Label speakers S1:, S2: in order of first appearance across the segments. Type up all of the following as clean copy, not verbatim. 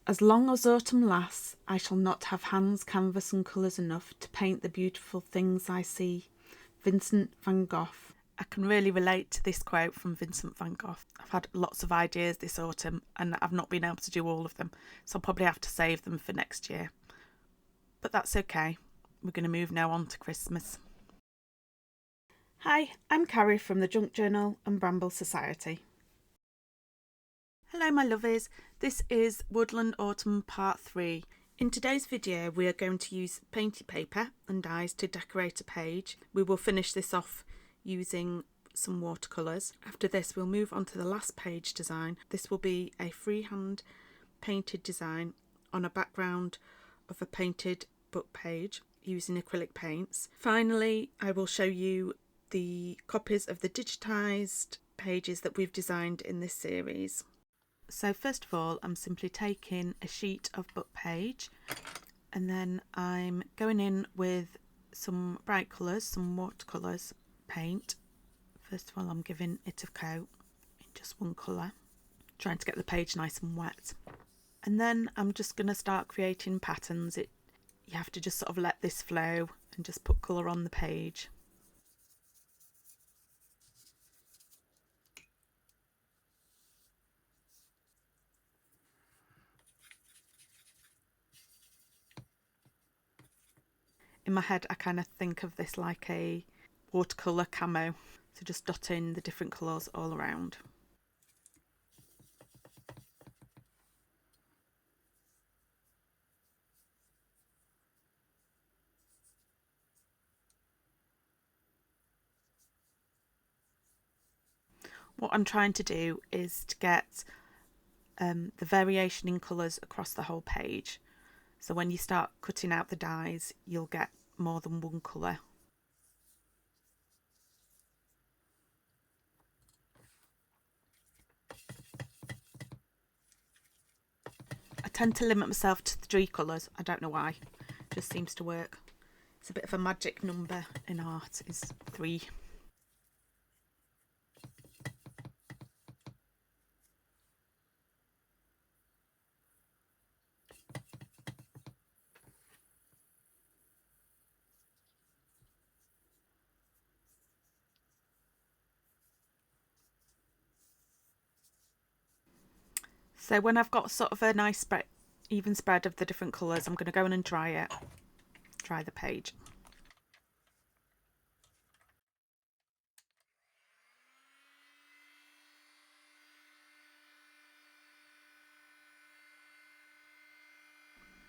S1: As long as autumn lasts, I shall not have hands, canvas and colours enough to paint the beautiful things I see. Vincent van Gogh. I can really relate to this quote from Vincent van Gogh. I've had lots of ideas this autumn and I've not been able to do all of them, so I'll probably have to save them for next year. But that's okay. We're going to move now on to Christmas. Hi, I'm Carrie from the Junk Journal and Bramble Society. Hello my lovies, this is Woodland Autumn Part 3. In today's video we are going to use painted paper and dies to decorate a page. We will finish this off using some watercolours. After this we'll move on to the last page design. This will be a freehand painted design on a background of a painted book page using acrylic paints. Finally, I will show you the copies of the digitised pages that we've designed in this series. So first of all, I'm simply taking a sheet of book page and then I'm going in with some bright colours, some watercolours paint. First of all, I'm giving it a coat in just one colour, trying to get the page nice and wet. And then I'm just going to start creating patterns. You have to just sort of let this flow and just put colour on the page. In my head, I kind of think of this like a watercolour camo, so just dotting the different colours all around. What I'm trying to do is to get the variation in colours across the whole page. So when you start cutting out the dies, you'll get more than one colour. I tend to limit myself to 3 colours. I don't know why. It just seems to work. It's a bit of a magic number in art, is 3. So when I've got sort of a nice spread, even spread of the different colours, I'm going to go in and dry the page.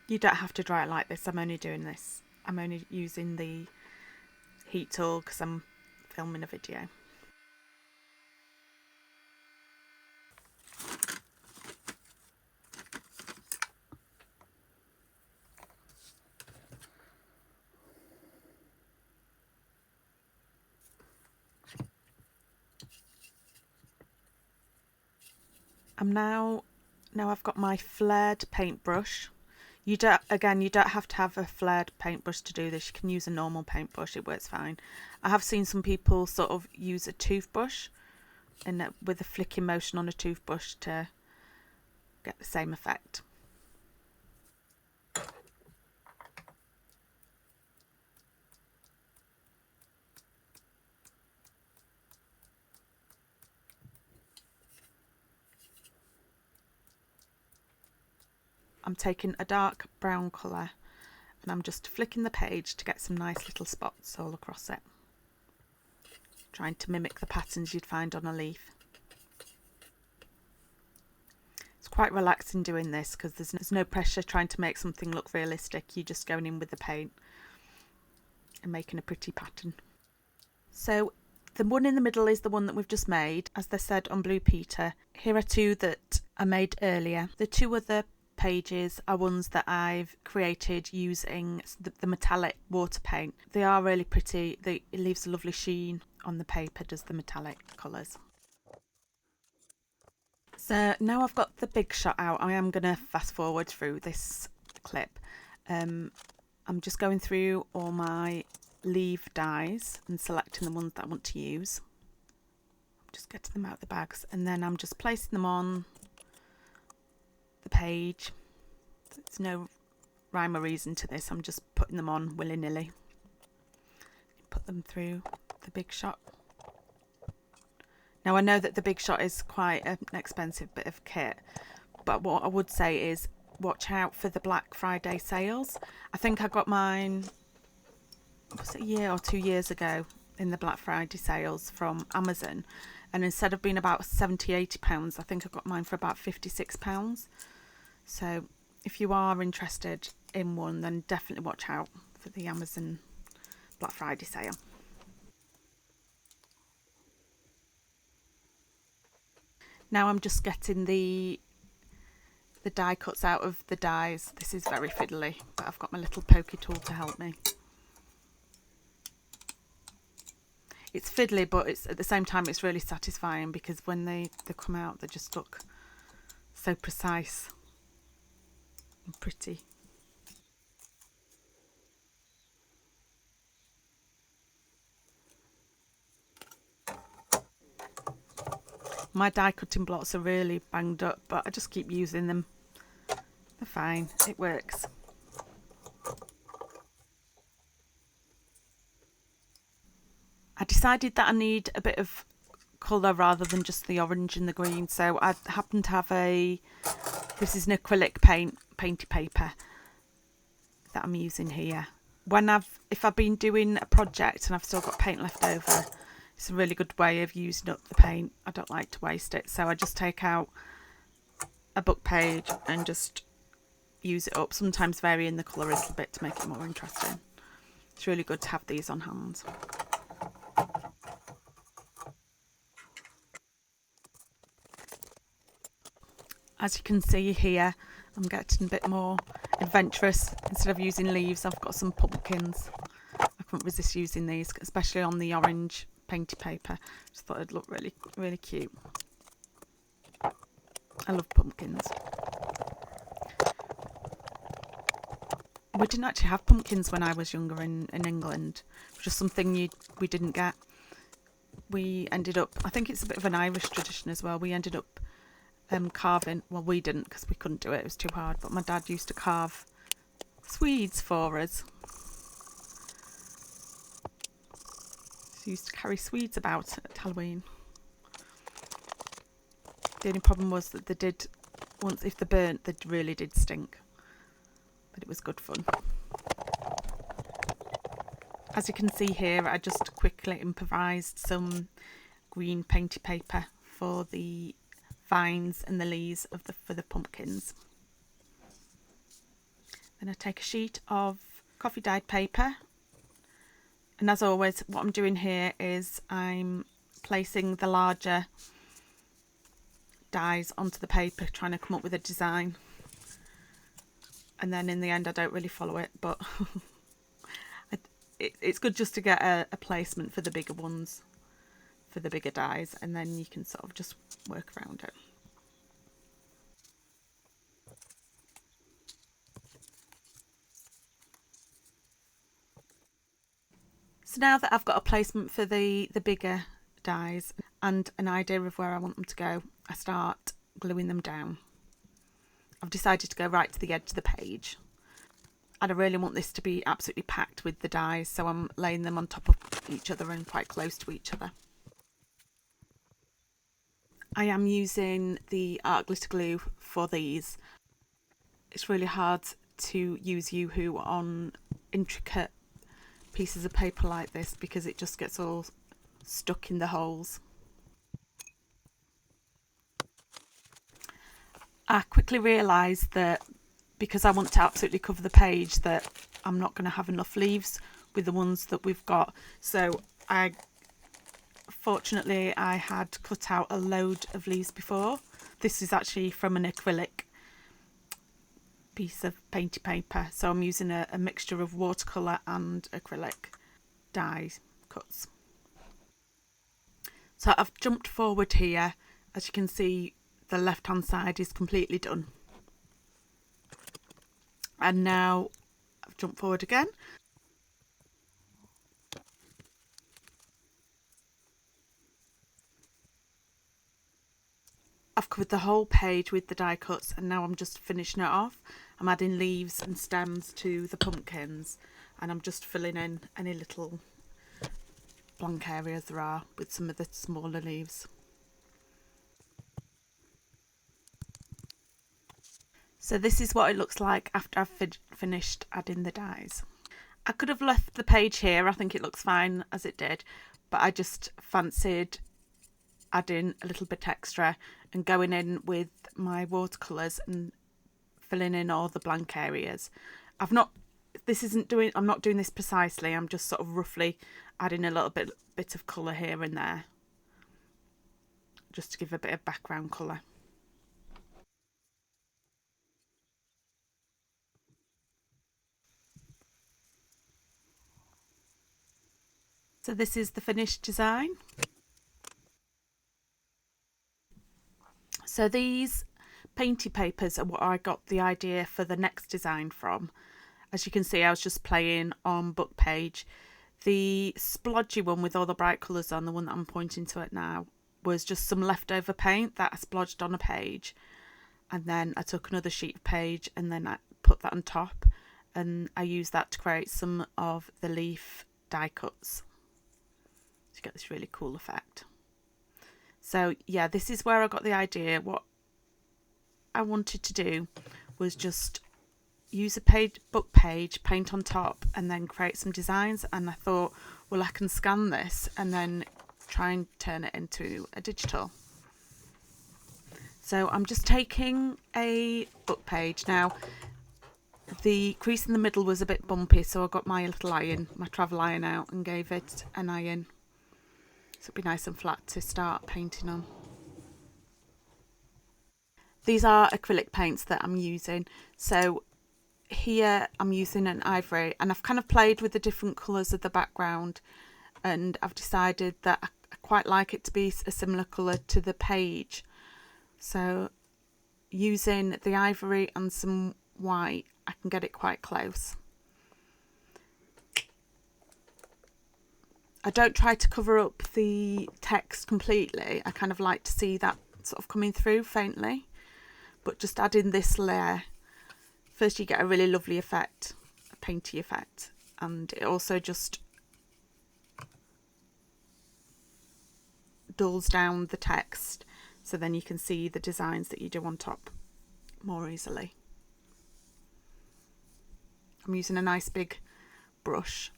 S1: You don't have to dry it like this. I'm only using the heat tool because I'm filming a video. Now I've got my flared paintbrush. You don't have to have a flared paintbrush to do this. You can use a normal paintbrush, it works fine. I have seen some people sort of use a toothbrush and with a flicking motion on a toothbrush to get the same effect. I'm taking a dark brown colour and I'm just flicking the page to get some nice little spots all across it. Trying to mimic the patterns you'd find on a leaf. It's quite relaxing doing this because there's no pressure trying to make something look realistic. You're just going in with the paint and making a pretty pattern. So the one in the middle is the one that we've just made. As they said on Blue Peter, here are 2 that I made earlier. The 2 other pages are ones that I've created using the metallic water paint. They are really pretty. It leaves a lovely sheen on the paper, does the metallic colours. So now I've got the big shot out, I am going to fast forward through this clip. I'm just going through all my leaf dies and selecting the ones that I want to use. Just getting them out of the bags and then I'm just placing them on the page There's no rhyme or reason to this, I'm just putting them on willy-nilly. Put them through the Big Shot. Now I know that the Big Shot is quite an expensive bit of kit, but what I would say is watch out for the Black Friday sales. I think I got mine, was it a year or 2 years ago, in the Black Friday sales from Amazon, and instead of being about £70–80, I think I got mine for about £56. So if you are interested in one, then definitely watch out for the Amazon Black Friday sale. Now I'm just getting the die cuts out of the dies. This is very fiddly, but I've got my little pokey tool to help me. It's fiddly, but it's at the same time it's really satisfying, because when they come out, they just look so precise and pretty. My die cutting blocks are really banged up, but I just keep using them. They're fine, it works. I decided that I need a bit of colour rather than just the orange and the green, so I happen to have this is an acrylic painty paper that I'm using here. If I've been doing a project and I've still got paint left over, it's a really good way of using up the paint. I don't like to waste it, so I just take out a book page and just use it up, sometimes varying the colour a little bit to make it more interesting. It's really good to have these on hand. As you can see here, I'm getting a bit more adventurous. Instead of using leaves, I've got some pumpkins. I couldn't resist using these, especially on the orange painty paper. Just thought it'd look really, really cute. I love pumpkins. We didn't actually have pumpkins when I was younger in England. It was just something we didn't get. We ended up, I think it's a bit of an Irish tradition as well, we ended up carving, well we didn't because we couldn't do it, it was too hard, but my dad used to carve Swedes for us. He used to carry Swedes about at Halloween. The only problem was that they did, once if they burnt, they really did stink. But it was good fun. As you can see here, I just quickly improvised some green painty paper for the vines and the leaves of for the pumpkins. Then I take a sheet of coffee dyed paper, and as always what I'm doing here is I'm placing the larger dies onto the paper, trying to come up with a design, and then in the end I don't really follow it, but it's good just to get a placement for the bigger ones, for the bigger dies, and then you can sort of just work around it. So now that I've got a placement for the bigger dies and an idea of where I want them to go, I start gluing them down. I've decided to go right to the edge of the page, and I really want this to be absolutely packed with the dies, so I'm laying them on top of each other and quite close to each other. I am using the art glitter glue for these. It's really hard to use Yoo-hoo on intricate pieces of paper like this because it just gets all stuck in the holes. I quickly realised that because I want to absolutely cover the page, that I'm not going to have enough leaves with the ones that we've got, so fortunately I had cut out a load of leaves before. This is actually from an acrylic piece of painty paper, so I'm using a mixture of watercolour and acrylic die cuts. So I've jumped forward here. As you can see, the left hand side is completely done, and now I've jumped forward again. I've covered the whole page with the die cuts, and now I'm just finishing it off. I'm adding leaves and stems to the pumpkins, and I'm just filling in any little blank areas there are with some of the smaller leaves. So this is what it looks like after I've finished adding the dies. I could have left the page here, I think it looks fine as it did, but I just fancied adding a little bit extra and going in with my watercolours and filling in all the blank areas. I'm not doing this precisely, I'm just sort of roughly adding a little bit of colour here and there, just to give a bit of background colour. So this is the finished design. So these painty papers are what I got the idea for the next design from. As you can see, I was just playing on book page. The splodgy one with all the bright colours on, the one that I'm pointing to it now, was just some leftover paint that I splodged on a page, and then I took another sheet of page and then I put that on top, and I used that to create some of the leaf die cuts to get this really cool effect. So yeah, this is where I got the idea. What I wanted to do was just use a book page, paint on top, and then create some designs. And I thought, well, I can scan this and then try and turn it into a digital. So I'm just taking a book page. Now, the crease in the middle was a bit bumpy, so I got my little iron, my travel iron out, and gave it an iron. So it'd be nice and flat to start painting on. These are acrylic paints that I'm using. So here I'm using an ivory, and I've kind of played with the different colours of the background, and I've decided that I quite like it to be a similar colour to the page. So using the ivory and some white, I can get it quite close. I don't try to cover up the text completely. I kind of like to see that sort of coming through faintly, but just adding this layer, first you get a really lovely effect, a painty effect, and it also just dulls down the text, so then you can see the designs that you do on top more easily. I'm using a nice big brush,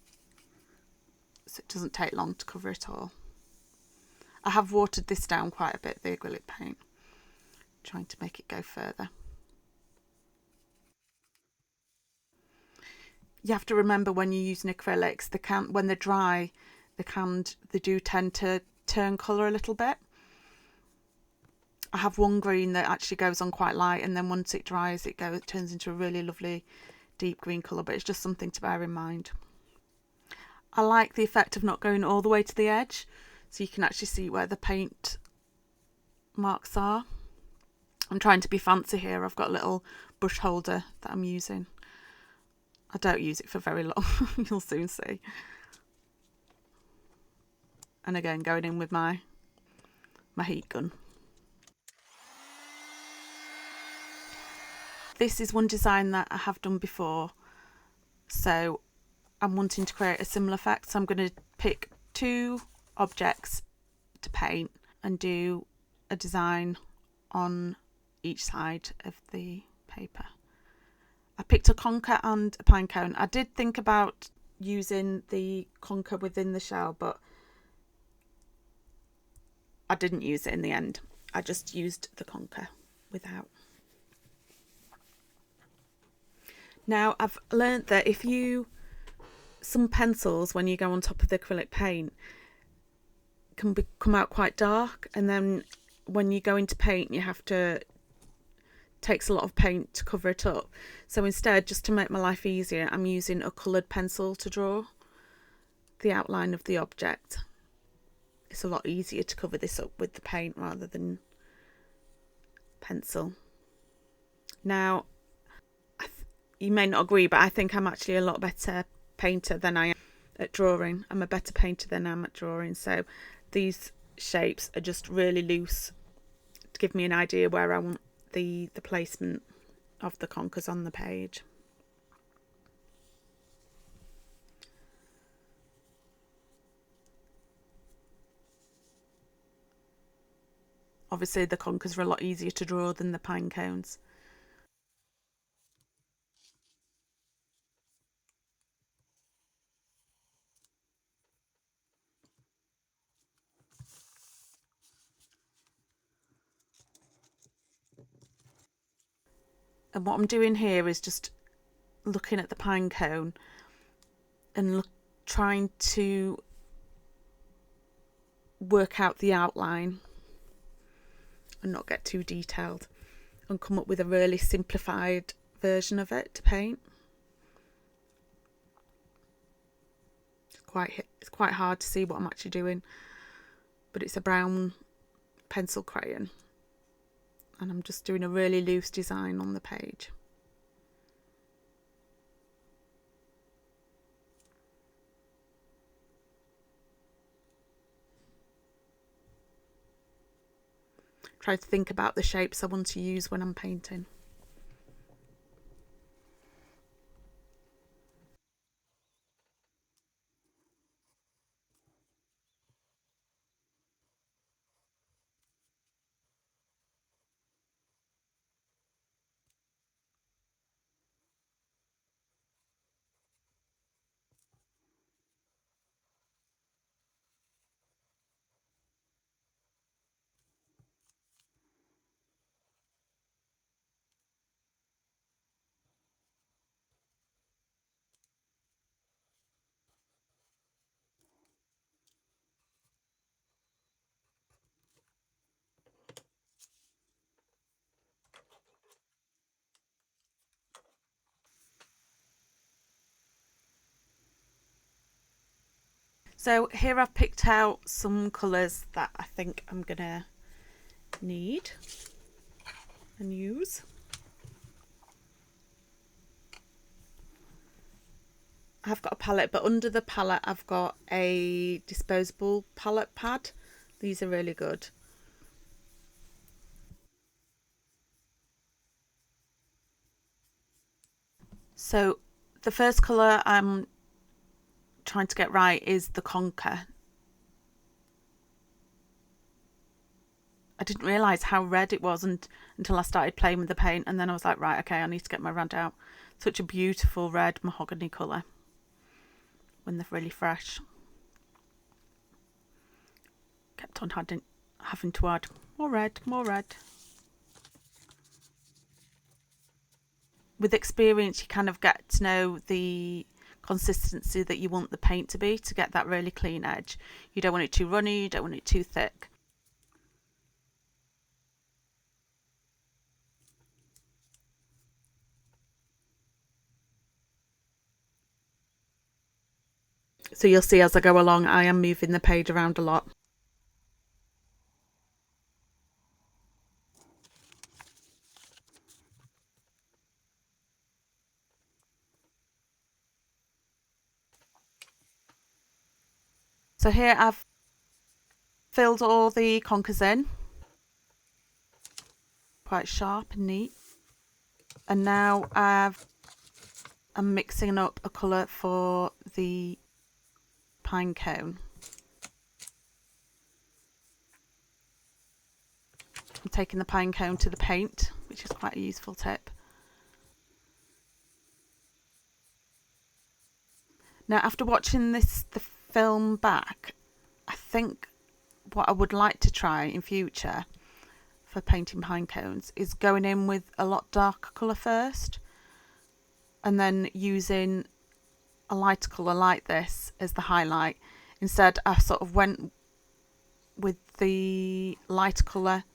S1: so it doesn't take long to cover it all. I have watered this down quite a bit, the acrylic paint, trying to make it go further. You have to remember when you're using acrylics, when they're dry, they do tend to turn colour a little bit. I have one green that actually goes on quite light, and then once it dries, it turns into a really lovely deep green colour, but it's just something to bear in mind. I like the effect of not going all the way to the edge, so you can actually see where the paint marks are. I'm trying to be fancy here. I've got a little brush holder that I'm using. I don't use it for very long, you'll soon see. And again, going in with my heat gun. This is one design that I have done before, so I'm wanting to create a similar effect. So I'm going to pick two objects to paint and do a design on each side of the paper. I picked a conker and a pine cone. I did think about using the conker within the shell, but I didn't use it in the end. I just used the conker without. Now, I've learnt that some pencils, when you go on top of the acrylic paint, can come out quite dark, and then when you go into paint, takes a lot of paint to cover it up. So instead, just to make my life easier, I'm using a coloured pencil to draw the outline of the object. It's a lot easier to cover this up with the paint rather than pencil. Now, you may not agree, but I think I'm actually a lot better painter than I am at drawing. I'm a better painter than I am at drawing. So these shapes are just really loose to give me an idea where I want the placement of the conkers on the page. Obviously the conkers are a lot easier to draw than the pine cones. And what I'm doing here is just looking at the pine cone and trying to work out the outline and not get too detailed and come up with a really simplified version of it to paint. It's quite hard to see what I'm actually doing, but it's a brown pencil crayon and I'm just doing a really loose design on the page. Try to think about the shapes I want to use when I'm painting. So here I've picked out some colours that I think I'm gonna need and use. I've got a palette, but under the palette I've got a disposable palette pad. These are really good. So the first colour I'm trying to get right is the conker. I didn't realise how red it was until I started playing with the paint, and then I was like, right, okay, I need to get my rad out. Such a beautiful red mahogany colour when they're really fresh. Kept on having to add more red, more red. With experience, you kind of get to know the consistency that you want the paint to be to get that really clean edge. You don't want it too runny, you don't want it too thick. So you'll see as I go along, I am moving the page around a lot. So here I've filled all the conkers in, quite sharp and neat. And now I'm mixing up a colour for the pine cone. I'm taking the pine cone to the paint, which is quite a useful tip. Now, after watching the film back, I think what I would like to try in future for painting pine cones is going in with a lot darker colour first and then using a lighter colour like this as the highlight. Instead, I sort of went with the lighter colour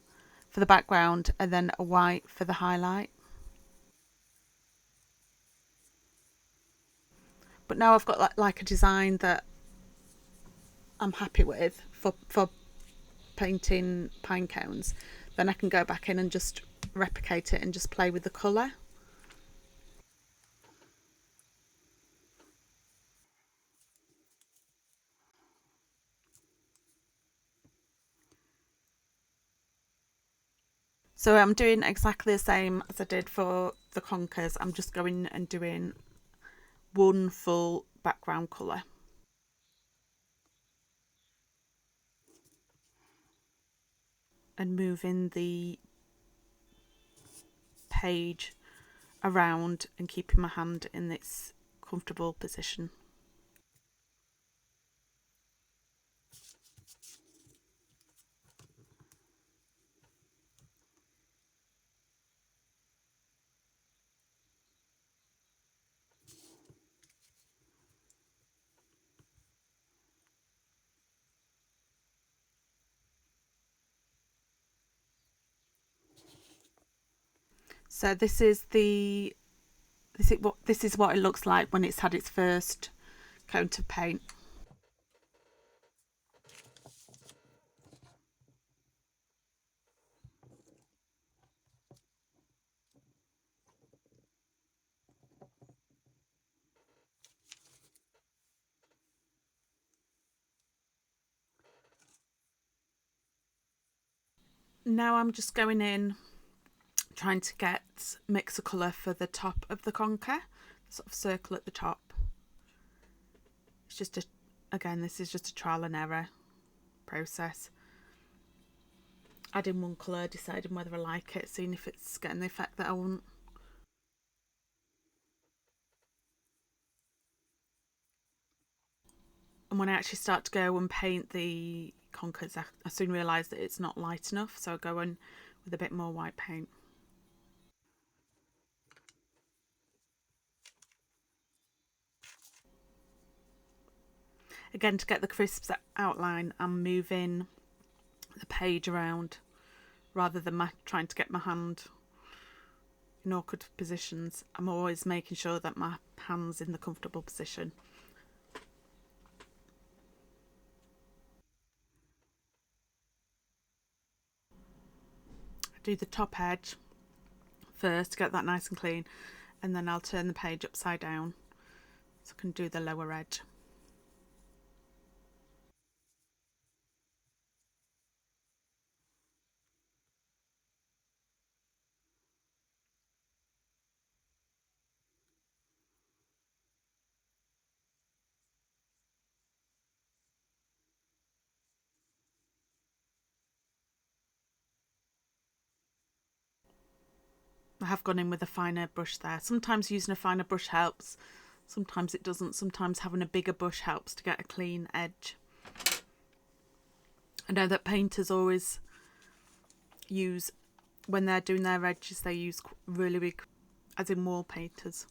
S1: for the background and then a white for the highlight. But now I've got like a design that I'm happy with for painting pine cones, then I can go back in and just replicate it and just play with the colour. So I'm doing exactly the same as I did for the conkers. I'm just going and doing one full background colour. And moving the page around and keeping my hand in its comfortable position. So this is what it looks like when it's had its first coat of paint. Now I'm just going in, trying to mix a colour for the top of the conker, sort of circle at the top. It's just this is just a trial and error process. Adding one colour, deciding whether I like it, seeing if it's getting the effect that I want. And when I actually start to go and paint the conkers, I soon realise that it's not light enough, so I go in with a bit more white paint. Again, to get the crisp outline, I'm moving the page around rather than trying to get my hand in awkward positions. I'm always making sure that my hand's in the comfortable position. I do the top edge first to get that nice and clean, and then I'll turn the page upside down so I can do the lower edge. I have gone in with a finer brush there. Sometimes using a finer brush helps, sometimes it doesn't. Sometimes having a bigger brush helps to get a clean edge. I know that painters always use, when they're doing their edges, they use really big, as in wall painters.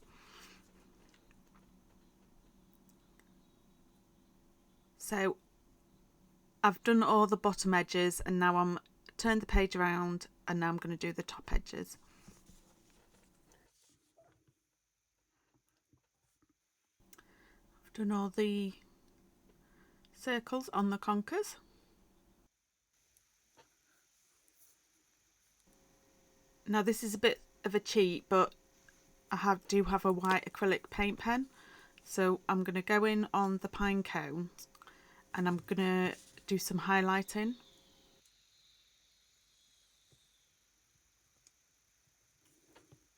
S1: So I've done all the bottom edges, and now I'm turned the page around, and now I'm going to do the top edges. I've done all the circles on the conkers. Now this is a bit of a cheat, but I do have a white acrylic paint pen, so I'm going to go in on the pine cone and I'm going to do some highlighting.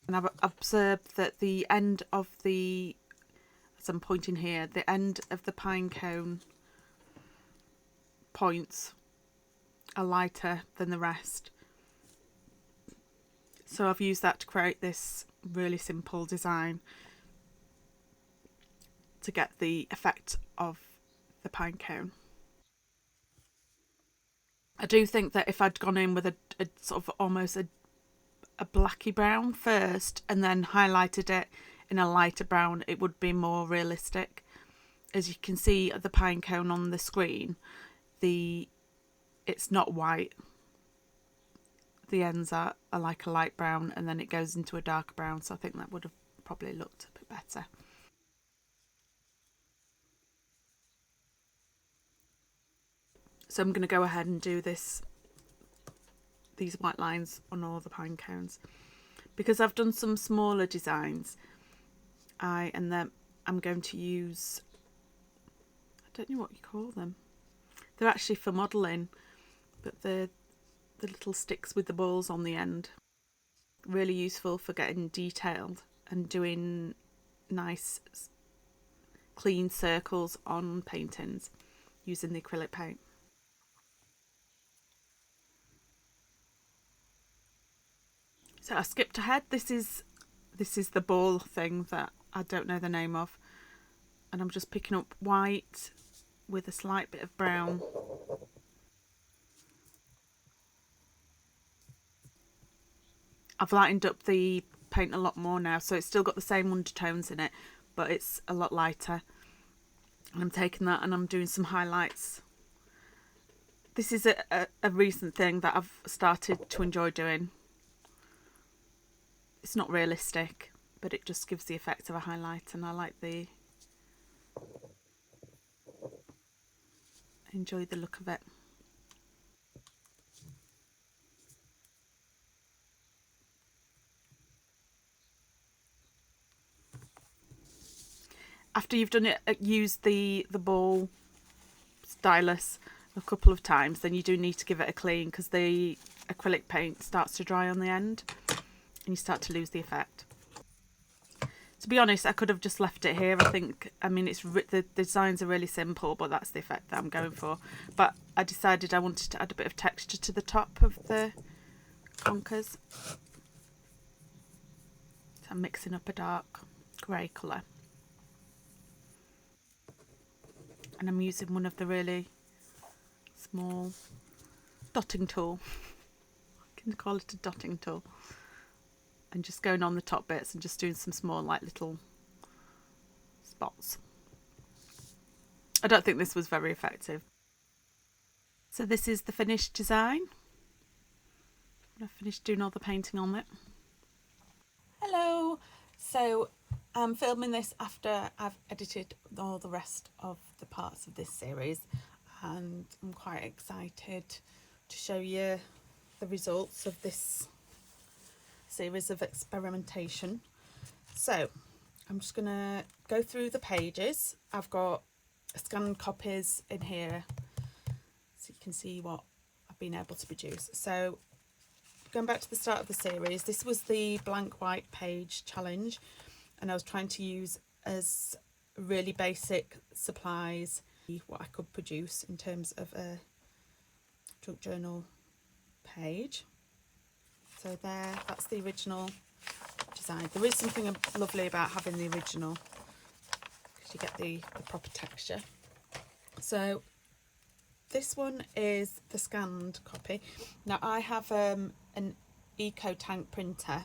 S1: And I've observed that the end of the, as I'm pointing here, the end of the pine cone points are lighter than the rest. So I've used that to create this really simple design to get the effect of the pine cone. I do think that if I'd gone in with a sort of almost a blacky brown first and then highlighted it in a lighter brown, it would be more realistic. As you can see the pine cone on the screen, it's not white. The ends are like a light brown and then it goes into a dark brown, so I think that would have probably looked a bit better. So I'm going to go ahead and do these white lines on all the pine cones. Because I've done some smaller designs, I'm going to use, I don't know what you call them. They're actually for modelling, but they're the little sticks with the balls on the end. Really useful for getting detailed and doing nice clean circles on paintings using the acrylic paint. So I skipped ahead. This is the ball thing that I don't know the name of, and I'm just picking up white with a slight bit of brown. I've lightened up the paint a lot more now, so it's still got the same undertones in it, but it's a lot lighter. And I'm taking that and I'm doing some highlights. This is a recent thing that I've started to enjoy doing. It's not realistic, but it just gives the effect of a highlight, and I enjoy the look of it. After you've done it, use the ball stylus a couple of times, then you do need to give it a clean, because the acrylic paint starts to dry on the end and you start to lose the effect. To be honest, I could have just left it here. I mean, the designs are really simple, but that's the effect that I'm going for. But I decided I wanted to add a bit of texture to the top of the conkers. So I'm mixing up a dark grey colour. And I'm using one of the really small dotting tool. I can call it a dotting tool. And just going on the top bits and just doing some small, like, little spots. I don't think this was very effective. So this is the finished design. I've finished doing all the painting on it. Hello! So I'm filming this after I've edited all the rest of the parts of this series, and I'm quite excited to show you the results of this series of experimentation. So I'm just going to go through the pages. I've got scanned copies in here so you can see what I've been able to produce. So going back to the start of the series, this was the blank white page challenge, and I was trying to use as really basic supplies what I could produce in terms of a junk journal page. So that's the original design. There is something lovely about having the original, because you get the proper texture. So this one is the scanned copy. Now I have an eco tank printer,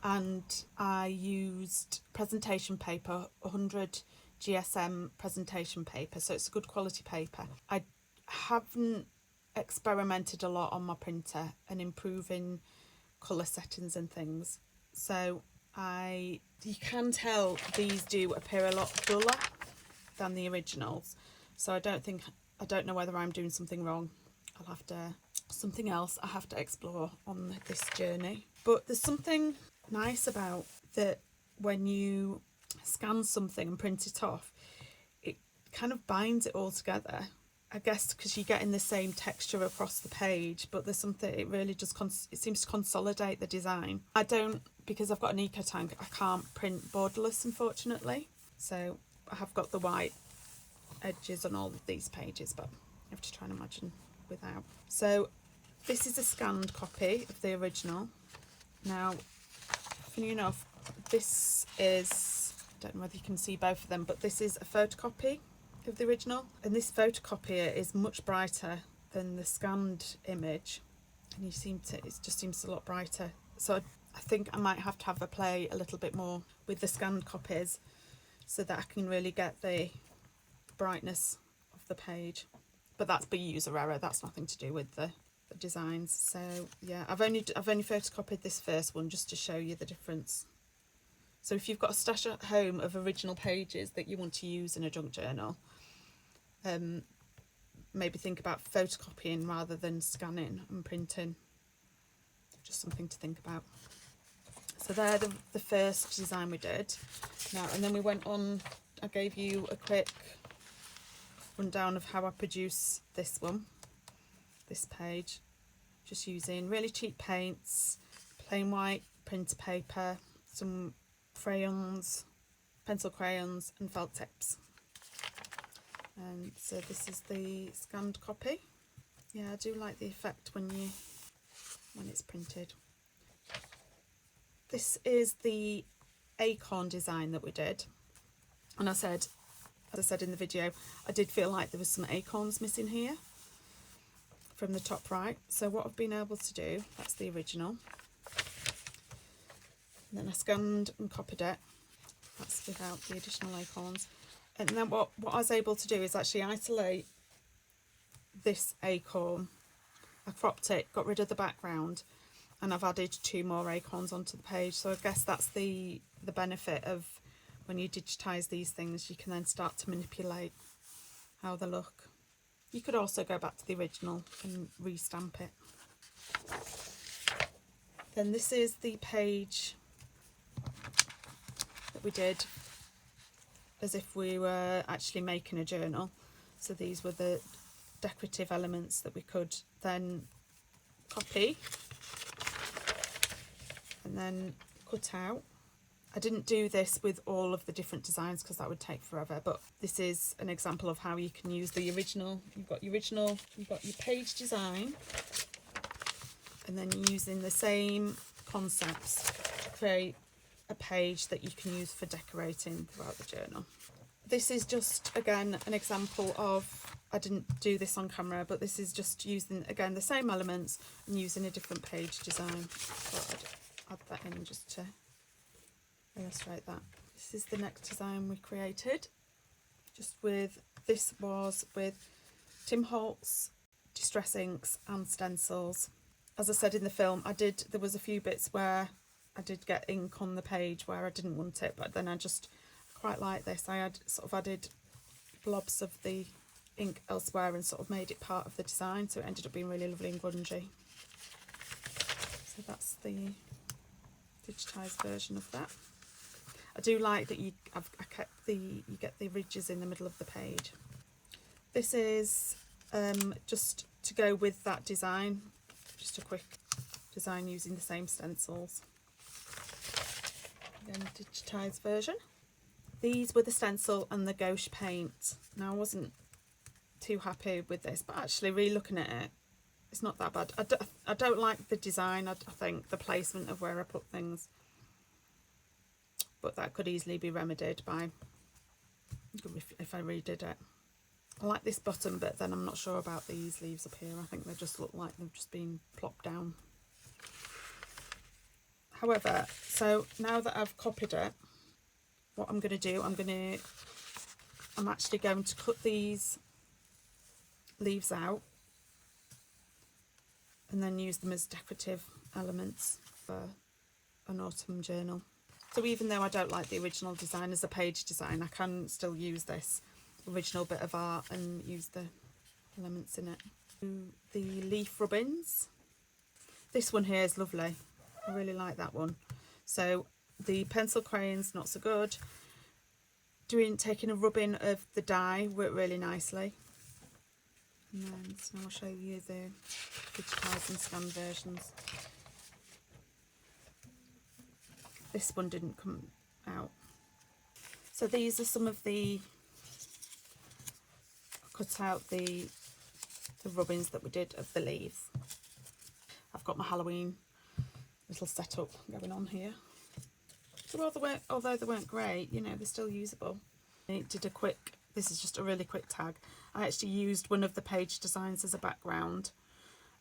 S1: and I used presentation paper, 100 GSM presentation paper, so it's a good quality paper. I haven't experimented a lot on my printer and improving colour settings and things, so you can tell these do appear a lot duller than the originals, so I don't know whether I'm doing something wrong. Something else I have to explore on this journey. But there's something nice about that when you scan something and print it off, it kind of binds it all together, I guess, because you're getting the same texture across the page, but there's something, it really just it seems to consolidate the design. Because I've got an eco tank, I can't print borderless, unfortunately, so I have got the white edges on all of these pages, but I have to try and imagine without. So this is a scanned copy of the original. Now, funny enough, this is, I don't know whether you can see both of them, but this is a photocopy of the original, and this photocopier is much brighter than the scanned image, and it just seems a lot brighter. So I think I might have to have a play a little bit more with the scanned copies so that I can really get the brightness of the page. But that's by user error, that's nothing to do with the designs. So yeah, I've only photocopied this first one just to show you the difference. So if you've got a stash at home of original pages that you want to use in a junk journal, maybe think about photocopying rather than scanning and printing. Just something to think about. So they're the first design we did. Now, and then we went on, I gave you a quick rundown of how I produce this page, just using really cheap paints, plain white printer paper, some crayons, pencil crayons and felt tips. And so this is the scanned copy. Yeah, I do like the effect when it's printed. This is the acorn design that we did, and as I said in the video, I did feel like there was some acorns missing here from the top right. So what I've been able to do, that's the original, and then I scanned and copied it. That's without the additional acorns. And then what I was able to do is actually isolate this acorn. I cropped it, got rid of the background, and I've added 2 more acorns onto the page. So I guess that's the benefit of when you digitise these things, you can then start to manipulate how they look. You could also go back to the original and re-stamp it. Then this is the page that we did as if we were actually making a journal. So these were the decorative elements that we could then copy and then cut out. I didn't do this with all of the different designs because that would take forever, but this is an example of how you can use the original. You've got your page design, and then using the same concepts to create a page that you can use for decorating throughout the journal. This is just, again, an example of, I didn't do this on camera, but this is just using, again, the same elements and using a different page design. So I'd add that in just to illustrate that. This is the next design we created. This was with Tim Holtz, distress inks and stencils. As I said in the film, there was a few bits where I did get ink on the page where I didn't want it, but then I just quite like this. I had sort of added blobs of the ink elsewhere and sort of made it part of the design, so it ended up being really lovely and grungy. So that's the digitised version of that. I do like that you get the ridges in the middle of the page. This is just to go with that design, just a quick design using the same stencils. Again, digitised version. These were the stencil and the gouache paint. Now I wasn't too happy with this, but actually re-looking at it, it's not that bad. I don't like the design, I think, the placement of where I put things. But that could easily be remedied by if I redid it. I like this bottom bit, then I'm not sure about these leaves up here. I think they just look like they've just been plopped down. However, so now that I've copied it, what I'm going to do, I'm actually going to cut these leaves out and then use them as decorative elements for an autumn journal. So even though I don't like the original design as a page design, I can still use this original bit of art and use the elements in it. The leaf rubbings. This one here is lovely. I really like that one. So the pencil crayons, not so good. Taking a rubbing of the dye worked really nicely. And then, so now I'll show you the digitised and scanned versions. This one didn't come out. So these are some of I cut out the rubbings that we did of the leaves. I've got my Halloween little setup going on here. So although they weren't great, you know, they're still usable. This is just a really quick tag. I actually used one of the page designs as a background,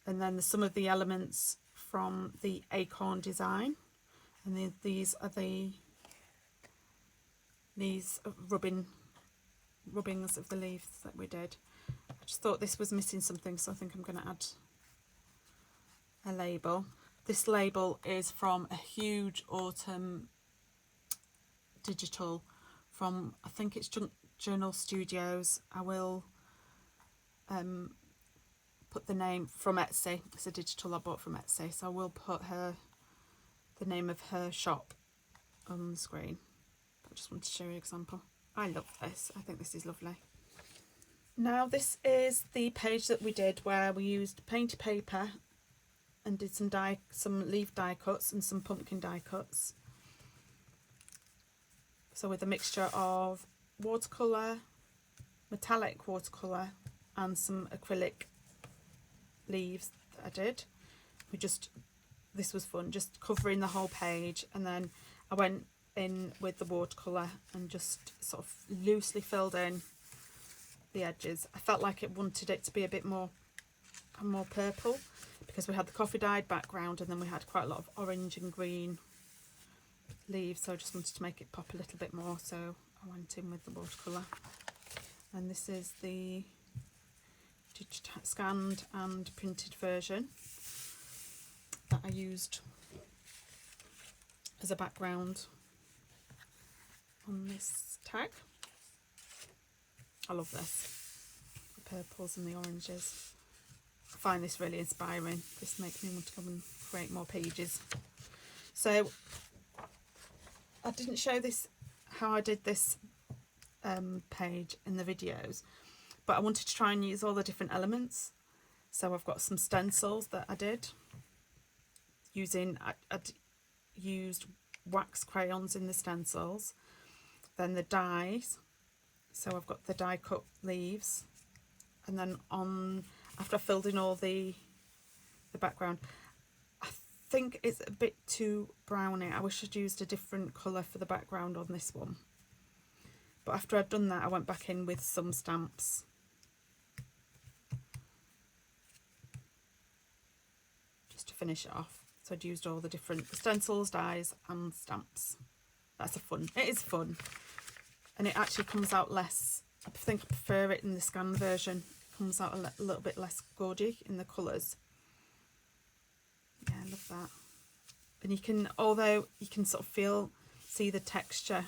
S1: and then some of the elements from the acorn design. And these are rubbings of the leaves that we did. I just thought this was missing something, so I think I'm going to add a label. This label is from a huge autumn digital from, I think it's Journal Studios. I will put the name from Etsy. It's a digital I bought from Etsy, so I will put the name of her shop on the screen. I just want to show you an example. I love this. I think this is lovely. Now this is the page that we did where we used painted paper and did some leaf die cuts and some pumpkin die cuts. So with a mixture of watercolour, metallic watercolour and some acrylic leaves that I did. This was fun, just covering the whole page, and then I went in with the watercolour and just sort of loosely filled in the edges. I felt like it wanted it to be a bit more purple because we had the coffee dyed background and then we had quite a lot of orange and green leaves, so I just wanted to make it pop a little bit more, so I went in with the watercolour. And this is the scanned and printed version that I used as a background on this tag. I love this, the purples and the oranges. I find this really inspiring. This makes me want to come and create more pages. So I didn't show this, how I did this page in the videos, but I wanted to try and use all the different elements. So I've got some stencils that I did using, I'd used wax crayons in the stencils, then the dies. So I've got the die cut leaves, and then after I filled in all the background, I think it's a bit too browny. I wish I'd used a different colour for the background on this one. But after I'd done that, I went back in with some stamps. Just to finish it off. So I'd used all the different stencils, dies and stamps. It is fun. And it actually comes out less, I think I prefer it in the scan version. It comes out a little bit less gaudy in the colours. Yeah, I love that. And you can, although you can sort of see the texture.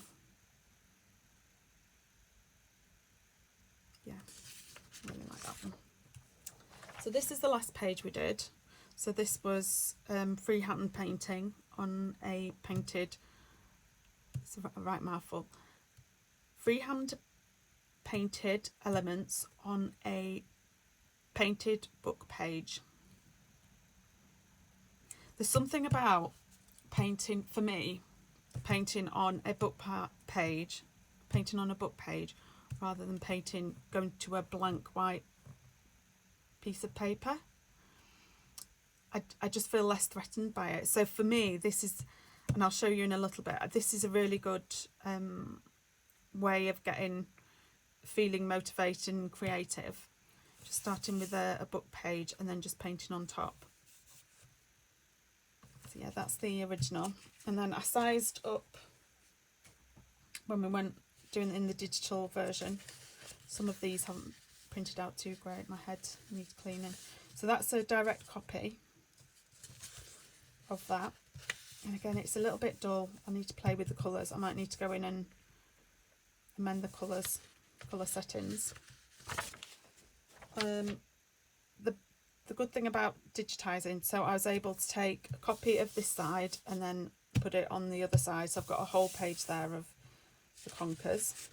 S1: Yeah, really like that one. So this is the last page we did. So this was freehand painting on a painted, it's a right mouthful, freehand painted elements on a painted book page. There's something about painting, for me, painting on a book page, rather than going to a blank white piece of paper. I just feel less threatened by it. So for me, this is, and I'll show you in a little bit, this is a really good way of feeling motivated and creative. Just starting with a book page and then just painting on top. So yeah, that's the original. And then I sized up when we went doing it in the digital version. Some of these haven't printed out too great. My head needs cleaning. So that's a direct copy of that. And again, it's a little bit dull. I need to play with the colours. I might need to go in and amend the colour settings. The good thing about digitising, so I was able to take a copy of this side and then put it on the other side. So I've got a whole page there of the conkers,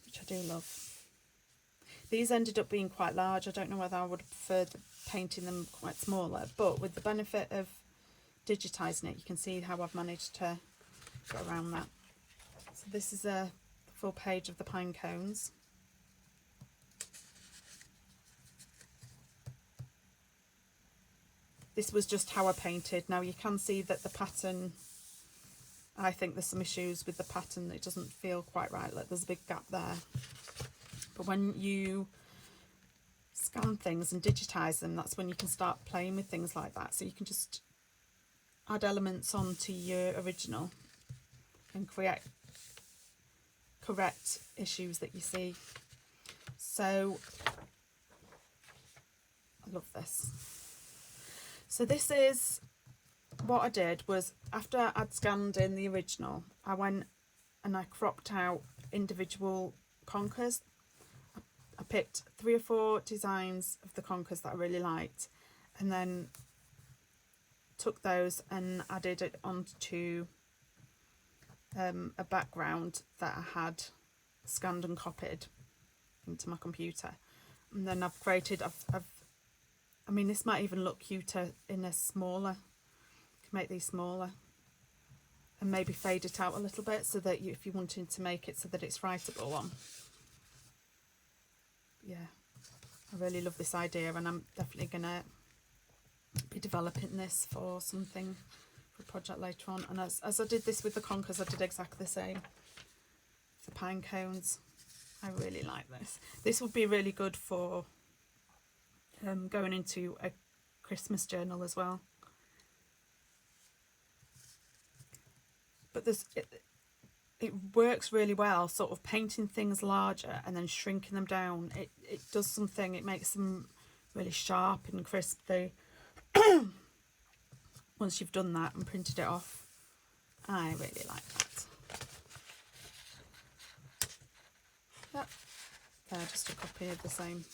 S1: which I do love. These ended up being quite large. I don't know whether I would prefer painting them quite smaller, but with the benefit of digitising it, you can see how I've managed to get around that. So this is a full page of the pine cones. This was just how I painted. Now you can see that the pattern, I think there's some issues with the pattern. It doesn't feel quite right, like there's a big gap there. But when you scan things and digitise them, that's when you can start playing with things like that. So you can just add elements onto your original and correct issues that you see. So I love this. So this is what I did was, after I'd scanned in the original, I went and I cropped out individual conkers. I picked 3 or 4 designs of the conkers that I really liked, and then took those and added it onto a background that I had scanned and copied into my computer. And then I've I mean, this might even look cuter in a smaller. You can make these smaller and maybe fade it out a little bit so that if you're wanting to make it so that it's writable on. Yeah, I really love this idea, and I'm definitely going to be developing this for something, for a project later on. And as I did this with the conkers, I did exactly the same. The pine cones. I really like this. This would be really good for going into a Christmas journal as well. But it works really well, sort of painting things larger and then shrinking them down. It does something, it makes them really sharp and crisp. Once you've done that and printed it off, I really like that. Yep, there, just a copy of the same.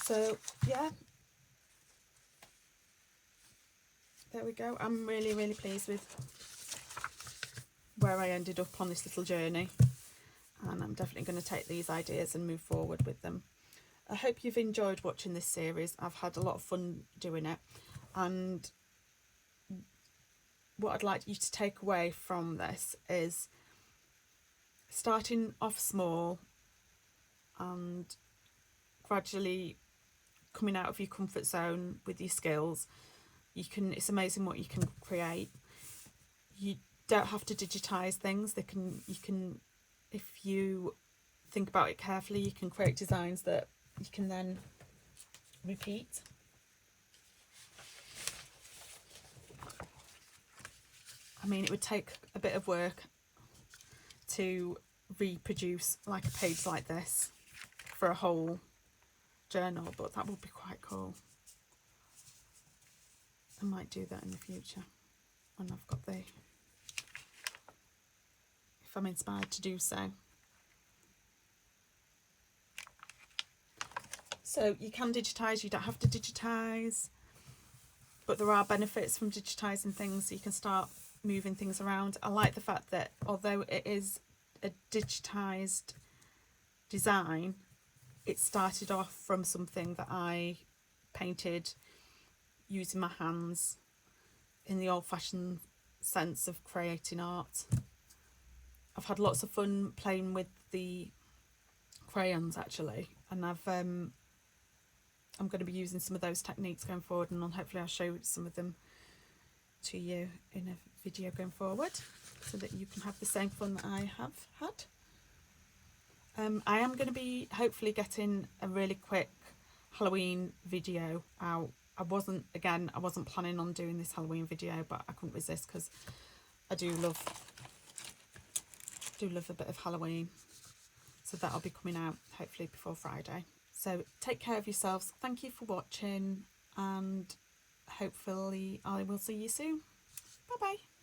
S1: So yeah, there we go. I'm really, really pleased with where I ended up on this little journey, and I'm definitely going to take these ideas and move forward with them. I hope you've enjoyed watching this series. I've had a lot of fun doing it, and what I'd like you to take away from this is starting off small and gradually coming out of your comfort zone with your skills. It's amazing what you can create. You don't have to digitize things. You can, if you think about it carefully, you can create designs that you can then repeat. I mean, it would take a bit of work to reproduce like a page like this for a whole journal, but that would be quite cool. I might do that in the future when I've got if I'm inspired to do so. So you can digitise, you don't have to digitise, but there are benefits from digitising things. So you can start moving things around. I like the fact that although it is a digitised design, it started off from something that I painted using my hands in the old-fashioned sense of creating art. I've had lots of fun playing with the crayons actually, and I'm going to be using some of those techniques going forward, and hopefully I'll show some of them to you in a video going forward so that you can have the same fun that I have had. I am going to be hopefully getting a really quick Halloween video out. I wasn't planning on doing this Halloween video, but I couldn't resist because I do love a bit of Halloween. So that'll be coming out hopefully before Friday. So take care of yourselves. Thank you for watching, and hopefully I will see you soon. Bye bye.